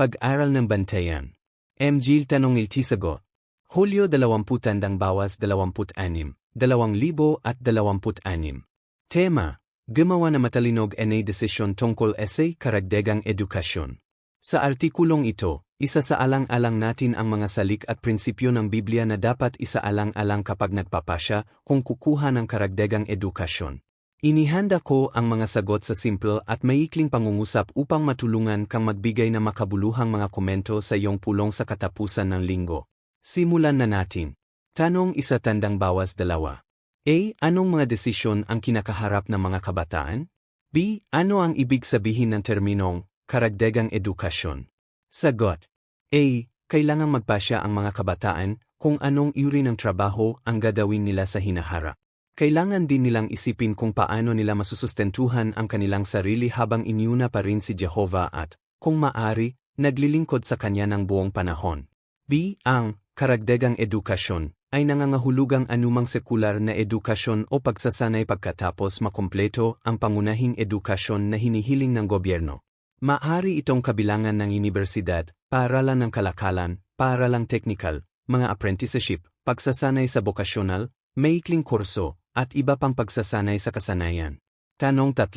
Pag-aral ng bantayan. MG Tanong Iltisagot. Hulyo 20 bawas 26, 2026. Tema. Gumawa na matalinog na desisyon tungkol essay karagdagang edukasyon. Sa artikulong ito, isa sa alang-alang natin ang mga salik at prinsipyo ng Biblia na dapat isaalang-alang kapag nagpapasya kung kukuha ng karagdagang edukasyon. Inihanda ko ang mga sagot sa simple at maikling pangungusap upang matulungan kang magbigay ng makabuluhang mga komento sa iyong pulong sa katapusan ng linggo. Simulan na natin. Tanong 1 bawas 2. A. Anong mga desisyon ang kinakaharap ng mga kabataan? B. Ano ang ibig sabihin ng terminong karagdagang edukasyon? Sagot. A. Kailangang magpasya ang mga kabataan kung anong uri ng trabaho ang gagawin nila sa hinaharap. Kailangan din nilang isipin kung paano nila masusustentuhan ang kanilang sarili habang iniuna pa rin si Jehovah at, kung maaari, naglilingkod sa Kanya ng buong panahon. B. Ang karagdagang edukasyon ay nangangahulugang anumang sekular na edukasyon o pagsasanay pagkatapos makumpleto ang pangunahing edukasyon na hinihiling ng gobyerno. Maaari itong kabilangan ng unibersidad, paaralan ng kalakalan, paaralang teknikal, mga apprenticeship, pagsasanay sa bokasyonal, maikling kurso, at iba pang pagsasanay sa kasanayan. Tanong 3.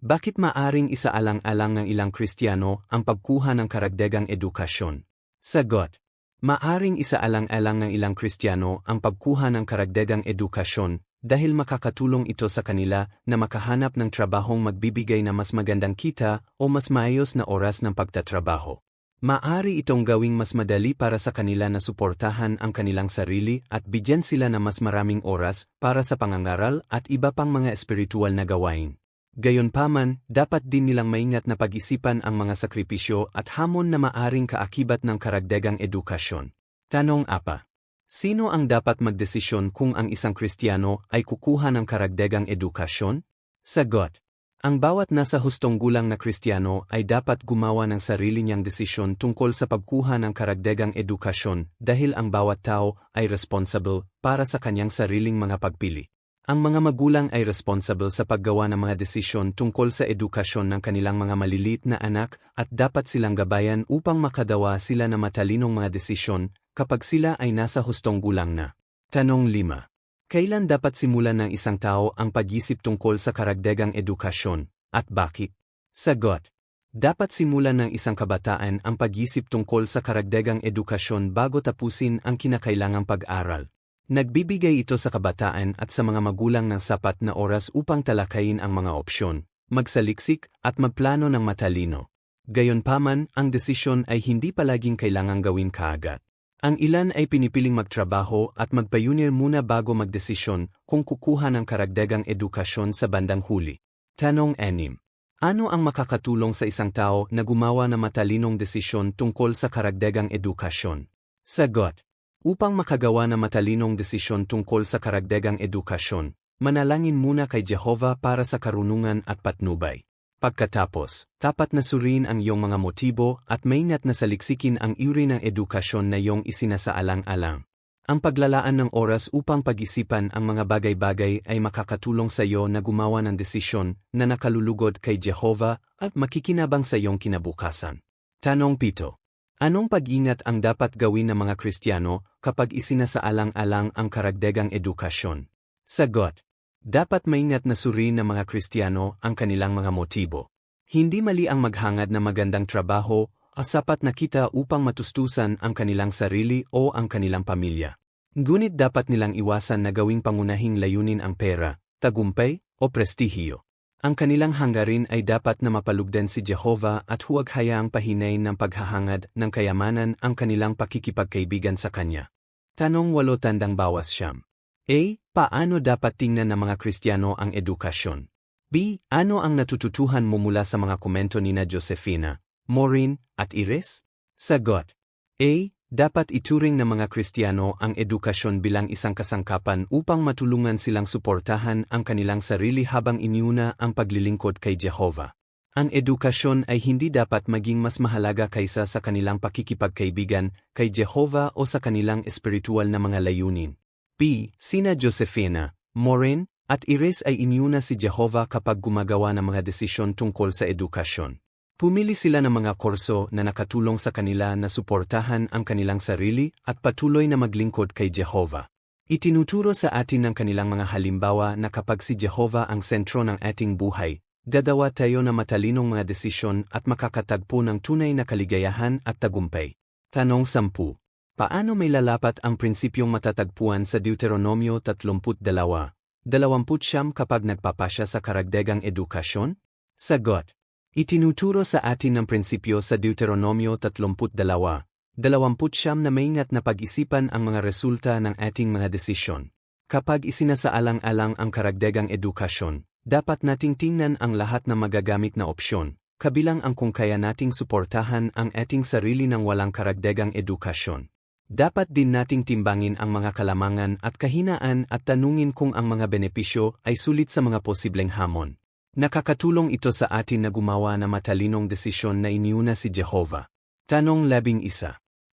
Bakit maaring isaalang-alang ng ilang Kristiyano ang pagkuha ng karagdagang edukasyon? Sagot. Maaring isaalang-alang ng ilang Kristiyano ang pagkuha ng karagdagang edukasyon dahil makakatulong ito sa kanila na makahanap ng trabahong magbibigay na mas magandang kita o mas maayos na oras ng pagtatrabaho. Maaari itong gawing mas madali para sa kanila na suportahan ang kanilang sarili at bigyan sila ng mas maraming oras para sa pangangaral at iba pang mga espiritual na gawain. Gayunpaman, dapat din nilang maingat na pag-isipan ang mga sakripisyo at hamon na maaring kaakibat ng karagdagang edukasyon. Tanong 4. Sino ang dapat magdesisyon kung ang isang Kristiyano ay kukuha ng karagdagang edukasyon? Sagot. Ang bawat nasa hustong gulang na Kristiyano ay dapat gumawa ng sarili niyang desisyon tungkol sa pagkuha ng karagdagang edukasyon dahil ang bawat tao ay responsible para sa kanyang sariling mga pagpili. Ang mga magulang ay responsible sa paggawa ng mga desisyon tungkol sa edukasyon ng kanilang mga maliliit na anak at dapat silang gabayan upang makadawa sila ng matalinong mga desisyon kapag sila ay nasa hustong gulang na. Tanong 5. Kailan dapat simulan ng isang tao ang pag-isip tungkol sa karagdagang edukasyon, at bakit? Sagot. Dapat simulan ng isang kabataan ang pag-isip tungkol sa karagdagang edukasyon bago tapusin ang kinakailangang pag-aral. Nagbibigay ito sa kabataan at sa mga magulang ng sapat na oras upang talakayin ang mga opsyon, magsaliksik at magplano ng matalino. Gayunpaman, ang desisyon ay hindi palaging kailangang gawin kaagad. Ang ilan ay pinipiling magtrabaho at magpayunir muna bago magdesisyon kung kukuha ng karagdagang edukasyon sa bandang huli. Tanong 6. Ano ang makakatulong sa isang tao na gumawa ng matalinong desisyon tungkol sa karagdagang edukasyon? Sagot. Upang makagawa ng matalinong desisyon tungkol sa karagdagang edukasyon, manalangin muna kay Jehovah para sa karunungan at patnubay. Pagkatapos, tapat na suriin ang iyong mga motibo at maingat na saliksikin ang uri ng edukasyon na iyong isinasaalang-alang. Ang paglalaan ng oras upang pag-isipan ang mga bagay-bagay ay makakatulong sa iyo na gumawa ng desisyon na nakalulugod kay Jehovah at makikinabang sa iyong kinabukasan. Tanong 7. Anong pag-ingat ang dapat gawin ng mga Kristiyano kapag isinasaalang-alang ang karagdagang edukasyon? Sagot. Dapat maingat na suriin ng mga Kristiyano ang kanilang mga motibo. Hindi mali ang maghangad ng magandang trabaho o sapat na kita upang matustusan ang kanilang sarili o ang kanilang pamilya. Ngunit dapat nilang iwasan na gawing pangunahing layunin ang pera, tagumpay, o prestihiyo. Ang kanilang hanggarin ay dapat na mapalugdan si Jehovah at huwag hayaang pahinain ng paghahangad ng kayamanan ang kanilang pakikipagkaibigan sa Kanya. Tanong 8 bawas 9. A. Paano dapat tingnan ng mga Kristiyano ang edukasyon? B. Ano ang natututuhan mo mula sa mga komento nina Josefina, Maureen, at Iris? Sagot. A. Dapat ituring ng mga Kristiyano ang edukasyon bilang isang kasangkapan upang matulungan silang suportahan ang kanilang sarili habang iniuna ang paglilingkod kay Jehovah. Ang edukasyon ay hindi dapat maging mas mahalaga kaysa sa kanilang pakikipagkaibigan kay Jehovah o sa kanilang espiritual na mga layunin. B. Sina Josefina, Maureen, at Iris ay iniuna si Jehovah kapag gumagawa ng mga desisyon tungkol sa edukasyon. Pumili sila ng mga kurso na nakatulong sa kanila na suportahan ang kanilang sarili at patuloy na maglingkod kay Jehovah. Itinuturo sa atin ng kanilang mga halimbawa na kapag si Jehovah ang sentro ng ating buhay, dadawa tayo na matalinong mga desisyon at makakatagpo ng tunay na kaligayahan at tagumpay. Tanong 10. Paano may lalapat ang prinsipyong matatagpuan sa Deuteronomio 32:29 kapag nagpapasya sa karagdagang edukasyon? Sagot. Itinuturo sa atin ng prinsipyo sa Deuteronomio 32:29 na maingat na pag-isipan ang mga resulta ng ating mga desisyon. Kapag isinasaalang-alang ang karagdagang edukasyon, dapat nating tingnan ang lahat ng magagamit na opsyon, kabilang ang kung kaya nating suportahan ang ating sarili ng walang karagdagang edukasyon. Dapat din nating timbangin ang mga kalamangan at kahinaan at tanungin kung ang mga benepisyo ay sulit sa mga posibleng hamon. Nakakatulong ito sa atin na gumawa ng matalinong desisyon na iniuna si Jehovah. Tanong 11.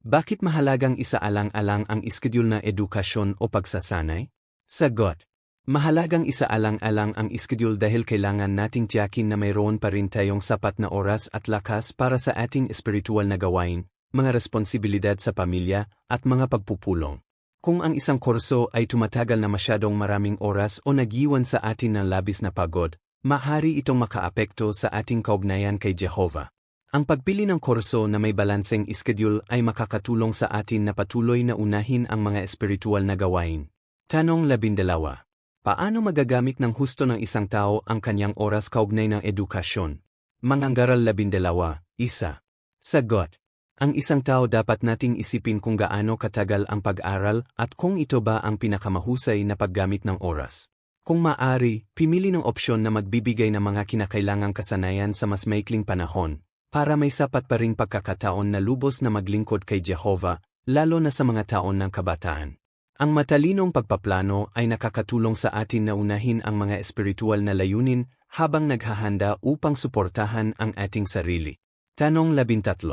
Bakit mahalagang isaalang-alang ang iskedyul na edukasyon o pagsasanay? Sagot. Mahalagang isaalang-alang ang iskedyul dahil kailangan nating tiyakin na mayroon pa rin tayong sapat na oras at lakas para sa ating espiritual na gawain, mga responsibilidad sa pamilya, at mga pagpupulong. Kung ang isang kurso ay tumatagal na masyadong maraming oras o nag-iwan sa atin ng labis na pagod, maaari itong makaapekto sa ating kaugnayan kay Jehovah. Ang pagpili ng kurso na may balanseng schedule ay makakatulong sa atin na patuloy na unahin ang mga espiritual na gawain. Tanong 12. Paano magagamit ng husto ng isang tao ang kanyang oras kaugnay ng edukasyon? Mangangaral 12. Sagot. Ang isang tao dapat nating isipin kung gaano katagal ang pag-aral at kung ito ba ang pinakamahusay na paggamit ng oras. Kung maaari, pimili ng opsyon na magbibigay ng mga kinakailangang kasanayan sa mas maikling panahon, para may sapat pa ring pagkakataon na lubos na maglingkod kay Jehovah, lalo na sa mga taon ng kabataan. Ang matalinong pagpaplano ay nakakatulong sa atin na unahin ang mga espiritual na layunin habang naghahanda upang suportahan ang ating sarili. Tanong 13.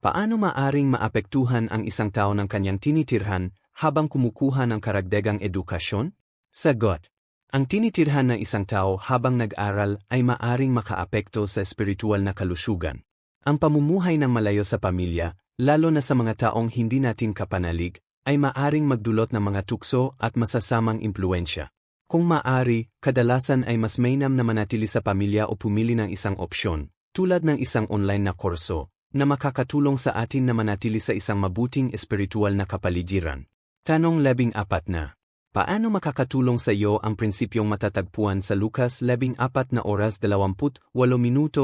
Paano maaring maapektuhan ang isang tao ng kanyang tinitirhan habang kumukuha ng karagdagang edukasyon? Sagot. Ang tinitirhan ng isang tao habang nag-aral ay maaring makaapekto sa espiritual na kalusugan. Ang pamumuhay ng malayo sa pamilya, lalo na sa mga taong hindi natin kapanalig, ay maaring magdulot ng mga tukso at masasamang impluensya. Kung maaari, kadalasan ay mas mainam na manatili sa pamilya o pumili ng isang opsyon, tulad ng isang online na kurso, na makakatulong sa atin na manatili sa isang mabuting espiritual na kapaligiran. Tanong 14 na. Paano makakatulong sa iyo ang prinsipyong matatagpuan sa Lucas 14:28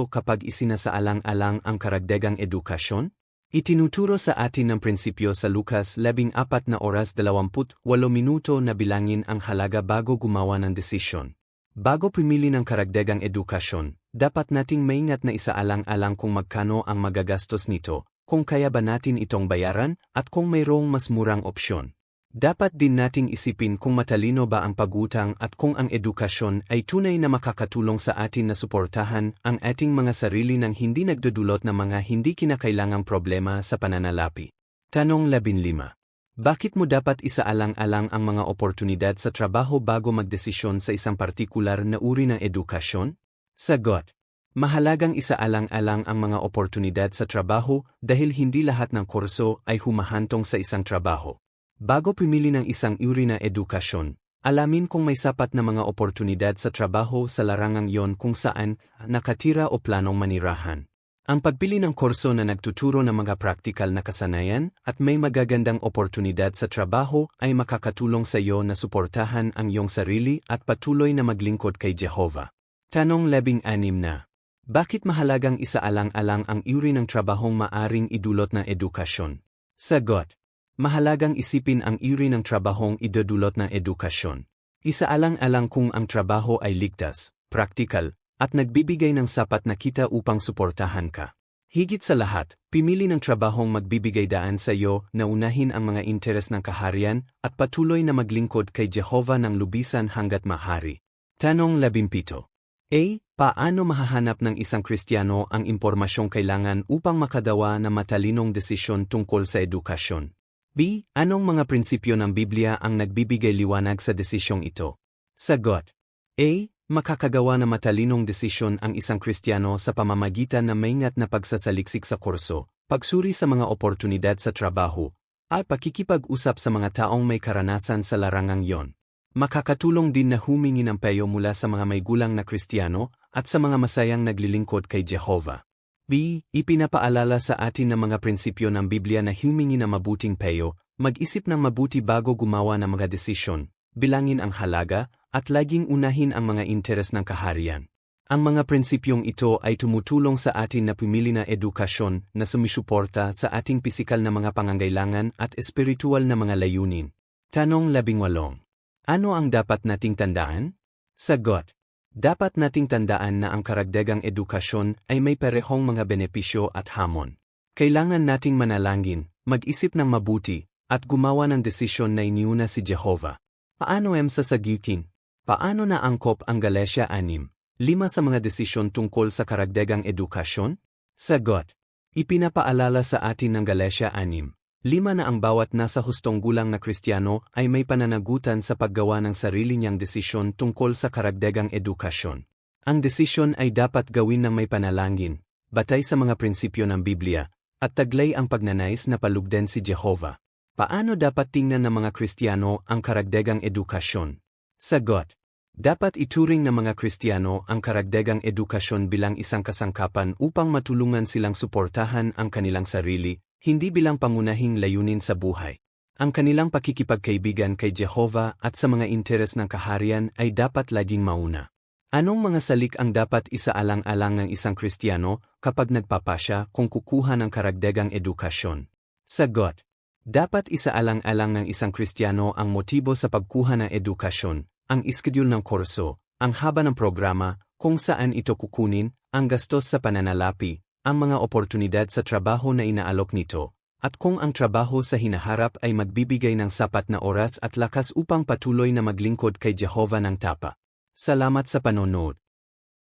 kapag isinasaalang-alang ang karagdagang edukasyon? Itinuturo sa atin ng prinsipyo sa Lucas 14:28 na bilangin ang halaga bago gumawa ng desisyon. Bago pumili ng karagdagang edukasyon, dapat nating maingat na isaalang-alang kung magkano ang magagastos nito, kung kaya ba natin itong bayaran, at kung mayroong mas murang opsyon. Dapat din nating isipin kung matalino ba ang pag-utang at kung ang edukasyon ay tunay na makakatulong sa atin na suportahan ang ating mga sarili nang hindi nagdudulot ng mga hindi kinakailangang problema sa pananalapi. Tanong 15. Bakit mo dapat isaalang-alang ang mga oportunidad sa trabaho bago magdesisyon sa isang partikular na uri ng edukasyon? Sagot. Mahalagang isaalang-alang ang mga oportunidad sa trabaho dahil hindi lahat ng kurso ay humahantong sa isang trabaho. Bago pumili ng isang uri na edukasyon, alamin kung may sapat na mga oportunidad sa trabaho sa larangang yon kung saan nakatira o planong manirahan. Ang pagpili ng kurso na nagtuturo ng mga praktikal na kasanayan at may magagandang oportunidad sa trabaho ay makakatulong sa iyo na suportahan ang iyong sarili at patuloy na maglingkod kay Jehovah. Tanong 16 na. Bakit mahalagang isaalang-alang ang uri ng trabahong maaring idulot ng edukasyon? Sagot. Mahalagang isipin ang uri ng trabahong idudulot ng edukasyon. Isaalang-alang kung ang trabaho ay ligtas, praktikal, at nagbibigay ng sapat na kita upang suportahan ka. Higit sa lahat, pimili ng trabahong magbibigay daan sa iyo na unahin ang mga interes ng kaharian at patuloy na maglingkod kay Jehovah ng lubisan hanggat maaari. Tanong 17. Paano mahahanap ng isang Kristiyano ang impormasyong kailangan upang makadawa ng matalinong desisyon tungkol sa edukasyon? B. Anong mga prinsipyo ng Biblia ang nagbibigay liwanag sa desisyong ito? Sagot. A. Makakagawa na matalinong desisyon ang isang Kristiyano sa pamamagitan ng maingat na pagsasaliksik sa kurso, pagsuri sa mga oportunidad sa trabaho, at pakikipag-usap sa mga taong may karanasan sa larangang yon. Makakatulong din na humingi ng payo mula sa mga may gulang na Kristiyano at sa mga masayang naglilingkod kay Jehovah. B. Ipinapaalala sa atin ng mga prinsipyo ng Biblia na humingi ng mabuting payo, mag-isip ng mabuti bago gumawa ng mga desisyon, bilangin ang halaga, at laging unahin ang mga interes ng kaharian. Ang mga prinsipyong ito ay tumutulong sa atin na pumili na edukasyon na sumisuporta sa ating pisikal na mga pangangailangan at espiritual na mga layunin. Tanong 18. Ano ang dapat nating tandaan? Sagot. Dapat nating tandaan na ang karagdagang edukasyon ay may parehong mga benepisyo at hamon. Kailangan nating manalangin, mag-isip ng mabuti, at gumawa ng desisyon na iniuna si Jehovah. Paano sasagutin? Paano naangkop ang Galatia 6:5 sa mga desisyon tungkol sa karagdagang edukasyon? Sagot. Ipinapaalala sa atin ng Galatia 6:5 na ang bawat nasa hustong gulang na Kristiyano ay may pananagutan sa paggawa ng sarili niyang desisyon tungkol sa karagdagang edukasyon. Ang desisyon ay dapat gawin ng may panalangin, batay sa mga prinsipyo ng Biblia, at taglay ang pagnanais na palugdan si Jehovah. Paano dapat tingnan ng mga Kristiyano ang karagdagang edukasyon? Sagot. Dapat ituring ng mga Kristiyano ang karagdagang edukasyon bilang isang kasangkapan upang matulungan silang suportahan ang kanilang sarili, hindi bilang pangunahing layunin sa buhay. Ang kanilang pakikipagkaibigan kay Jehovah at sa mga interes ng kaharian ay dapat laging mauna. Anong mga salik ang dapat isaalang-alang ng isang Kristiyano kapag nagpapasya kung kukuha ng karagdagang edukasyon? Sagot. Dapat isaalang-alang ng isang Kristiyano ang motibo sa pagkuha ng edukasyon, ang iskedyul ng kurso, ang haba ng programa, kung saan ito kukunin, ang gastos sa pananalapi, ang mga oportunidad sa trabaho na inaalok nito, at kung ang trabaho sa hinaharap ay magbibigay ng sapat na oras at lakas upang patuloy na maglingkod kay Jehovah ng tapa. Salamat sa panonood.